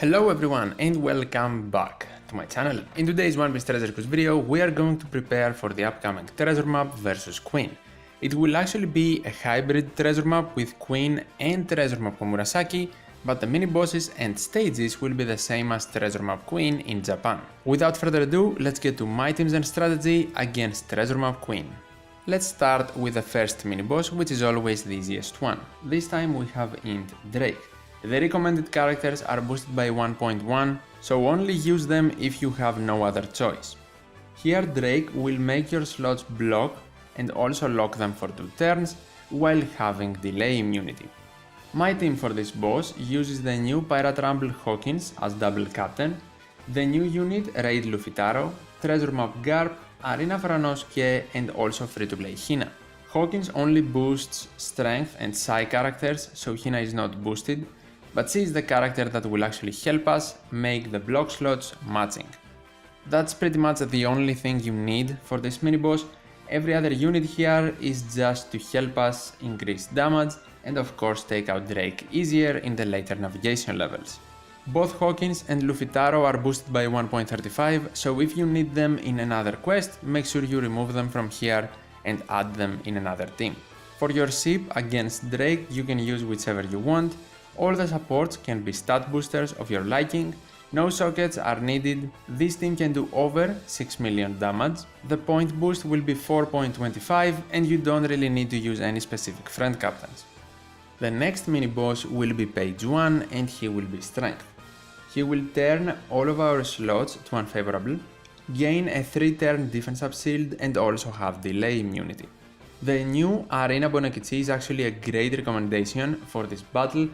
Hello everyone and welcome back to my channel. In today's One Piece Treasure Quest video, we are going to prepare for the upcoming treasure map versus Queen. It will actually be a hybrid treasure map with Queen and treasure map Komurasaki, but the mini bosses and stages will be the same as treasure map Queen in Japan. Without further ado, let's get to my teams and strategy against treasure map Queen. Let's start with the first mini boss, which is always the easiest one. This time we have Int Drake. The recommended characters are boosted by 1.1, so only use them if you have no other choice. Here Drake will make your slots block and also lock them for 2 turns, while having delay immunity. My team for this boss uses the new Pirate Rumble Hawkins as double captain, the new unit Raid Lufitaro, Treasure Map Garp, Arena Franosuke and also free-to-play Hina. Hawkins only boosts strength and psi characters, so Hina is not boosted, but she is the character that will actually help us make the block slots matching. That's pretty much the only thing you need for this mini boss. Every other unit here is just to help us increase damage and of course take out Drake easier in the later navigation levels. Both Hawkins and Lufitaro are boosted by 1.35, so if you need them in another quest, make sure you remove them from here and add them in another team. For your ship against Drake, you can use whichever you want. All the supports can be stat boosters of your liking, no sockets are needed, this team can do over 6 million damage, the point boost will be 4.25 and you don't really need to use any specific friend captains. The next mini boss will be page 1 and he will be strength. He will turn all of our slots to unfavorable, gain a 3-turn defense up shield and also have delay immunity. The new Arena Bonekichi is actually a great recommendation for this battle,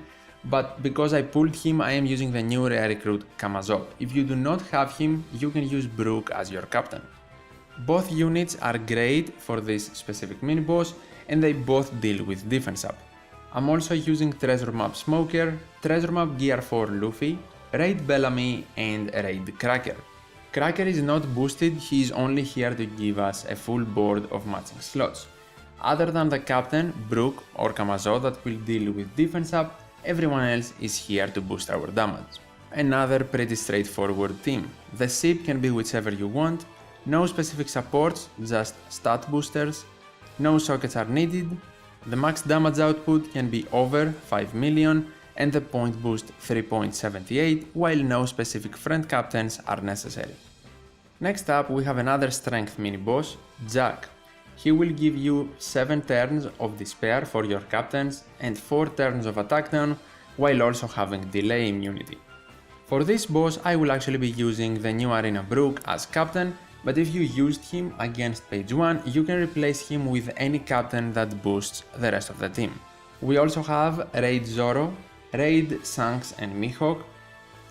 but because I pulled him, I am using the new rare recruit Kamazov. If you do not have him, you can use Brook as your captain. Both units are great for this specific mini boss and they both deal with defense up. I'm also using Treasure Map Smoker, Treasure Map Gear 4 Luffy, Raid Bellamy and Raid Cracker. Cracker is not boosted, he is only here to give us a full board of matching slots. Other than the captain, Brook or Kamazov that will deal with defense up, everyone else is here to boost our damage. Another pretty straightforward team. The ship can be whichever you want, no specific supports, just stat boosters, no sockets are needed, the max damage output can be over 5 million and the point boost 3.78, while no specific friend captains are necessary. Next up we have another strength mini boss, Jack. He will give you 7 turns of despair for your captains and 4 turns of attack down, while also having delay immunity. For this boss I will actually be using the new Arena Brook as captain, but if you used him against page 1, you can replace him with any captain that boosts the rest of the team. We also have Raid Zoro, Raid Shanks and Mihawk,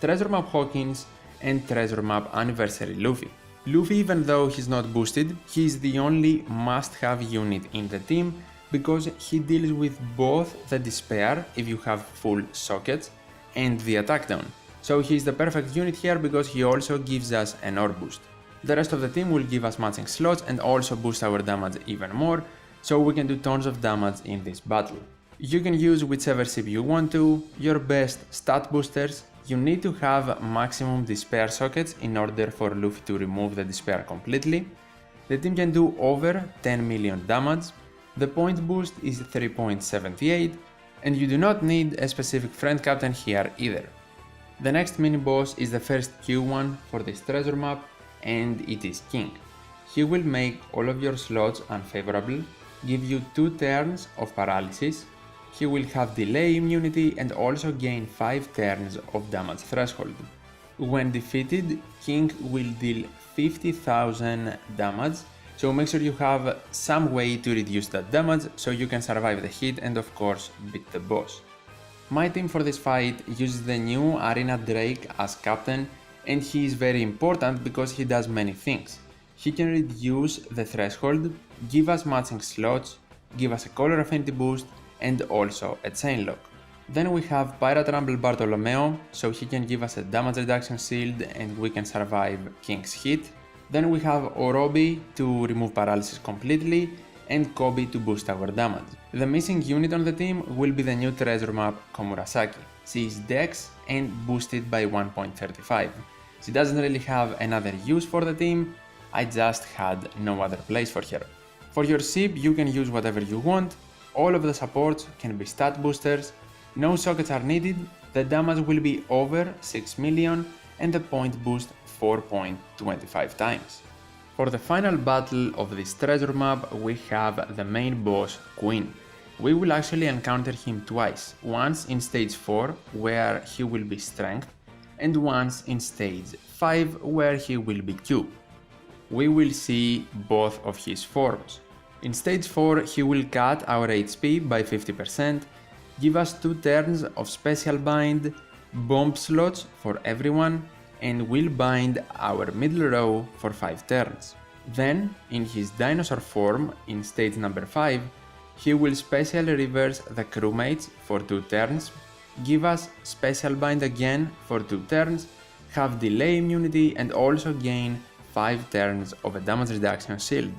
Treasure Map Hawkins and Treasure Map Anniversary Luffy. Luffy, even though he's not boosted, he is the only must-have unit in the team because he deals with both the despair if you have full sockets and the attack down. So he is the perfect unit here because he also gives us an ore boost. The rest of the team will give us matching slots and also boost our damage even more, so we can do tons of damage in this battle. You can use whichever ship you want to, your best stat boosters. You need to have maximum despair sockets in order for Luffy to remove the despair completely. The team can do over 10 million damage, the point boost is 3.78 and you do not need a specific friend captain here either. The next mini boss is the first Q1 for this treasure map and it is King. He will make all of your slots unfavorable, give you 2 turns of paralysis. He will have delay immunity and also gain 5 turns of damage threshold. When defeated, King will deal 50,000 damage, so make sure you have some way to reduce that damage so you can survive the hit and of course beat the boss. My team for this fight uses the new Arena Drake as captain and he is very important because he does many things. He can reduce the threshold, give us matching slots, give us a color affinity boost and also a chain lock. Then we have Pirate Rumble Bartolomeo, so he can give us a damage reduction shield and we can survive King's hit. Then we have Orobi to remove paralysis completely and Kobe to boost our damage. The missing unit on the team will be the new treasure map Komurasaki. she is Dex and boosted by 1.35. She doesn't really have another use for the team, I just had no other place for her. For your ship you can use whatever you want, all of the supports can be stat boosters, no sockets are needed, the damage will be over 6 million and the point boost 4.25 times. For the final battle of this treasure map we have the main boss Queen. We will actually encounter him twice, once in stage 4 where he will be strength and once in stage 5 where he will be Q. We will see both of his forms. In stage 4 he will cut our HP by 50%, give us 2 turns of special bind, bomb slots for everyone, and will bind our middle row for 5 turns. Then, in his dinosaur form in stage number 5, he will specially reverse the crewmates for 2 turns, give us special bind again for 2 turns, have delay immunity and also gain 5 turns of a damage reduction shield.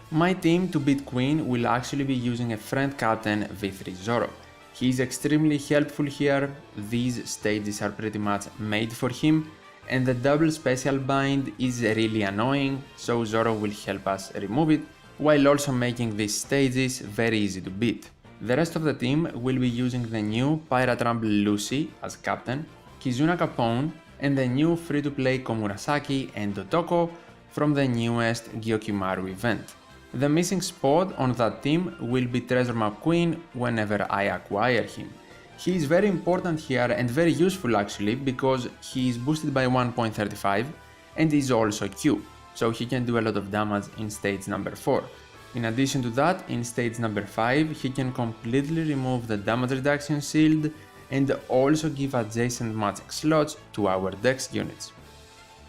My team to beat Queen will actually be using a friend captain V3 Zoro. He is extremely helpful here, these stages are pretty much made for him, and the double special bind is really annoying, so Zoro will help us remove it, while also making these stages very easy to beat. The rest of the team will be using the new Pirate Rumble Lucy as captain, Kizuna Capone, and the new free-to-play Komurasaki and Otoko from the newest Gyokimaru event. The missing spot on that team will be Treasure Map Queen whenever I acquire him. He is very important here and very useful actually because he is boosted by 1.35 and is also Q, so he can do a lot of damage in stage number 4. In addition to that, in stage number 5 he can completely remove the damage reduction shield and also give adjacent matching slots to our Dex units.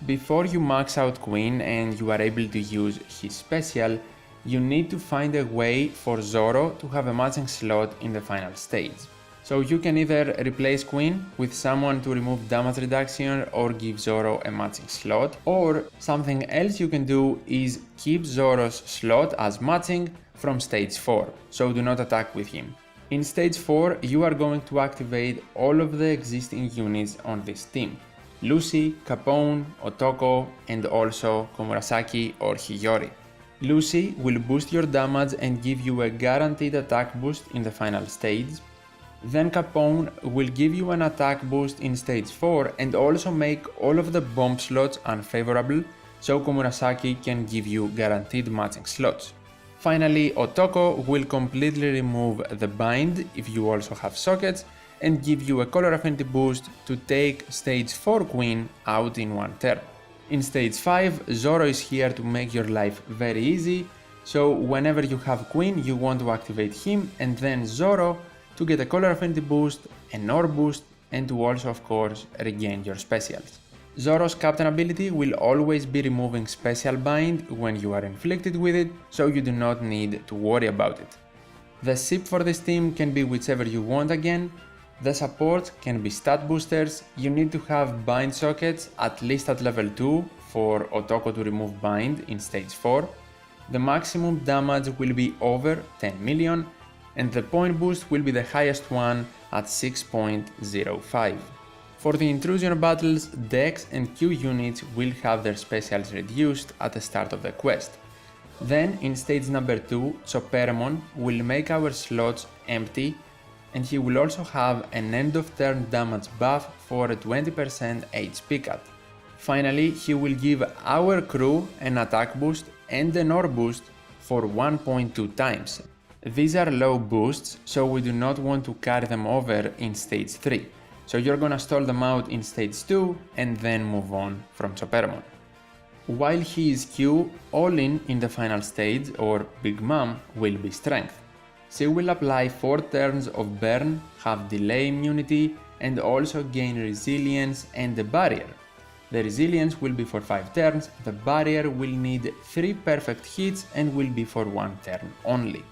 Before you max out Queen and you are able to use his special, you need to find a way for Zoro to have a matching slot in the final stage. So you can either replace Queen with someone to remove damage reduction or give Zoro a matching slot, or something else you can do is keep Zoro's slot as matching from stage 4, so do not attack with him. In stage 4 you are going to activate all of the existing units on this team. Lucy, Capone, Otoko and also Komurasaki or Hiyori. Lucy will boost your damage and give you a guaranteed attack boost in the final stage. Then Capone will give you an attack boost in stage 4 and also make all of the bomb slots unfavorable, so Komurasaki can give you guaranteed matching slots. Finally, Otoko will completely remove the bind if you also have sockets and give you a color affinity boost to take stage 4 Queen out in one turn. In stage 5, Zoro is here to make your life very easy, so whenever you have Queen you want to activate him and then Zoro to get a color affinity boost, an orb boost, and to also of course regain your specials. Zoro's captain ability will always be removing special bind when you are inflicted with it, so you do not need to worry about it. The ship for this team can be whichever you want again. The support can be stat boosters, you need to have bind sockets at least at level 2 for Otoko to remove bind in stage 4. The maximum damage will be over 10 million and the point boost will be the highest one at 6.05. For the intrusion battles, Dex and Q units will have their specials reduced at the start of the quest. Then in stage number 2, Sopermon will make our slots empty and he will also have an end of turn damage buff for a 20% HP cut. Finally, he will give our crew an attack boost and an orb boost for 1.2 times. These are low boosts, so we do not want to carry them over in stage 3. So you're gonna stall them out in stage 2 and then move on from Sopermon. While he is Q, all in the final stage, or Big Mom, will be strength. She will apply 4 turns of burn, have delay immunity and also gain resilience and the barrier. The resilience will be for 5 turns, the barrier will need 3 perfect hits and will be for 1 turn only.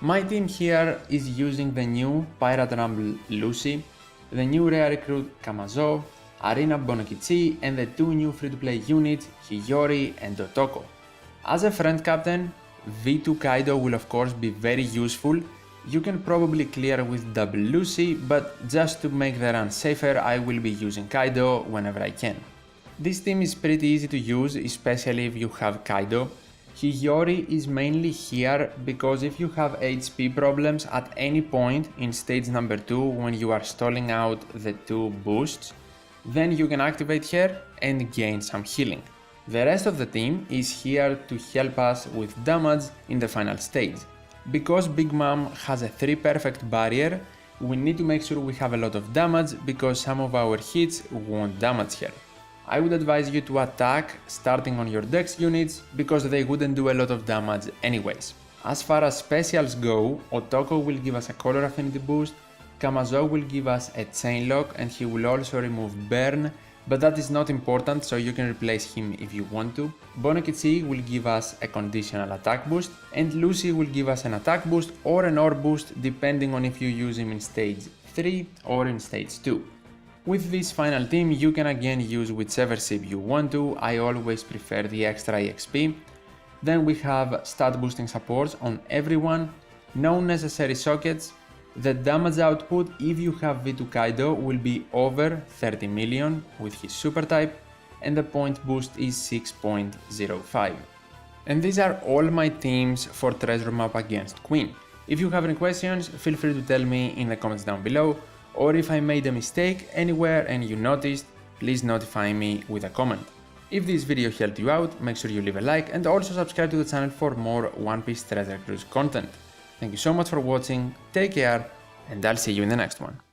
My team here is using the new Pirate Rumble Lucy, the new rare recruit Kamazo, Arena Bonokichi and the 2 new free-to-play units Hiyori and Otoko. As a friend captain, V2 Kaido will of course be very useful You can probably clear with double Lucy, but just to make the run safer I will be using Kaido whenever I can. This team is pretty easy to use, especially if you have Kaido. Hiyori is mainly here because if you have HP problems at any point in stage number 2 when you are stalling out the 2 boosts, then you can activate her and gain some healing. The rest of the team is here to help us with damage in the final stage. Because Big Mom has a 3 perfect barrier, we need to make sure we have a lot of damage because some of our hits won't damage her. I would advise you to attack starting on your dex units because they wouldn't do a lot of damage anyways. As far as specials go, Otoko will give us a color affinity boost, Kamazo will give us a chain lock and he will also remove burn, but that is not important so you can replace him if you want to. Bonokichi will give us a conditional attack boost and Lucy will give us an attack boost or an ore boost depending on if you use him in stage 3 or in stage 2. With this final team you can again use whichever ship you want to, I always prefer the extra EXP. Then we have stat boosting supports on everyone, no necessary sockets. The damage output if you have V2 Kaido will be over 30 million with his super type and the point boost is 6.05. And these are all my teams for treasure map against Queen. If you have any questions, feel free to tell me in the comments down below, or if I made a mistake anywhere and you noticed, please notify me with a comment. If this video helped you out, make sure you leave a like and also subscribe to the channel for more One Piece Treasure Cruise content. Thank you so much for watching, take care, and I'll see you in the next one.